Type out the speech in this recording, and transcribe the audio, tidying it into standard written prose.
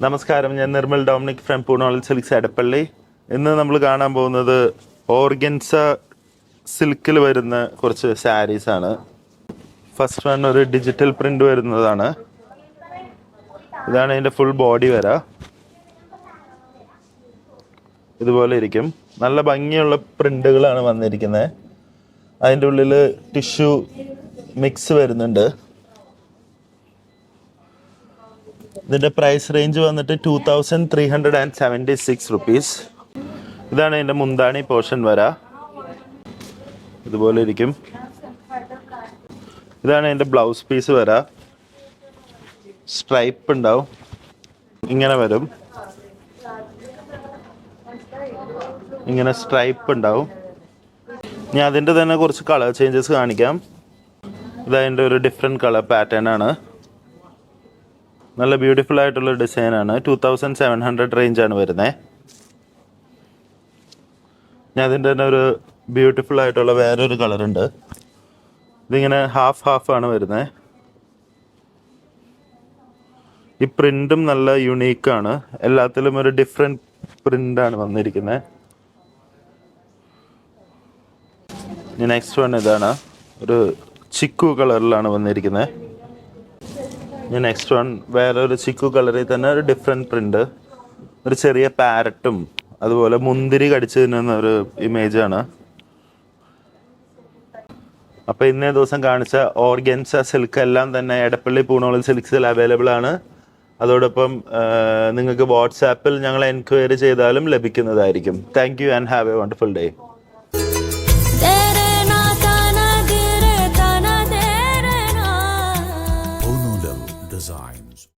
നമസ്കാരം, ഞാൻ Nirmal Dominic from പൂണോളൽ സിൽക്സ് എടപ്പള്ളി. ഇന്ന് നമ്മൾ കാണാൻ പോകുന്നത് ഓർഗൻസ സിൽക്കിൽ വരുന്ന കുറച്ച് സാരീസാണ്. ഫസ്റ്റ് വൺ ഒരു ഡിജിറ്റൽ പ്രിൻ്റ് വരുന്നതാണ്. ഇതാണ് അതിൻ്റെ ഫുൾ ബോഡി വര. ഇതുപോലെ ഇരിക്കും. നല്ല ഭംഗിയുള്ള പ്രിൻ്റുകളാണ് വന്നിരിക്കുന്നത്. അതിൻ്റെ ഉള്ളിൽ ടിഷ്യൂ മിക്സ് വരുന്നുണ്ട്. ഇതിൻ്റെ പ്രൈസ് റേഞ്ച് വന്നിട്ട് 2376 റുപ്പീസ്. ഇതാണ് ഇതിൻ്റെ മുന്താണി പോർഷൻ വര. ഇതുപോലെ ഇരിക്കും. ഇതാണ് ഇതിൻ്റെ ബ്ലൗസ് പീസ് വര. സ്ട്രൈപ്പ് ഉണ്ടാവും, ഇങ്ങനെ വരും. ഇങ്ങനെ സ്ട്രൈപ്പ് ഉണ്ടാവും. ഞാൻ അതിൻ്റെ തന്നെ കുറച്ച് കളർ ചേഞ്ചസ് കാണിക്കാം. ഇതതിൻ്റെ ഒരു ഡിഫറെൻറ്റ് കളർ പാറ്റേൺ ആണ്. നല്ല ബ്യൂട്ടിഫുൾ ആയിട്ടുള്ള ഡിസൈനാണ്. 2700 റേഞ്ചാണ് വരുന്നത്. ഞാൻ അതിൻ്റെ തന്നെ ഒരു ബ്യൂട്ടിഫുൾ ആയിട്ടുള്ള വേറൊരു കളറുണ്ട്. ഇതിങ്ങനെ ഹാഫ് ആണ് വരുന്നത്. ഈ പ്രിൻറ്റും നല്ല യുണീക്കാണ്. എല്ലാത്തിലും ഒരു ഡിഫറെൻറ്റ് പ്രിൻ്റാണ് വന്നിരിക്കുന്നത്. നെക്സ്റ്റ് വൺ ഇതാണ്, ഒരു ചിക്കു കളറിലാണ് വന്നിരിക്കുന്നത്. നെക്സ്റ്റ് വൺ വേറൊരു ചിക്കു കളറിൽ തന്നെ ഒരു ഡിഫറെൻറ്റ് പ്രിൻ്റ്. ഒരു ചെറിയ പാരറ്റും അതുപോലെ മുന്തിരി കടിച്ചു തിന്നുന്ന ഒരു ഇമേജാണ്. അപ്പോൾ ഇന്നേ ദിവസം കാണിച്ച ഓർഗൻസ സിൽക്ക് എല്ലാം തന്നെ എടപ്പള്ളി പൂണോളൽ സിൽക്സിൽ അവൈലബിൾ ആണ്. അതോടൊപ്പം നിങ്ങൾക്ക് വാട്സാപ്പിൽ ഞങ്ങൾ എൻക്വയറി ചെയ്താലും ലഭിക്കുന്നതായിരിക്കും. Thank you and have A wonderful day.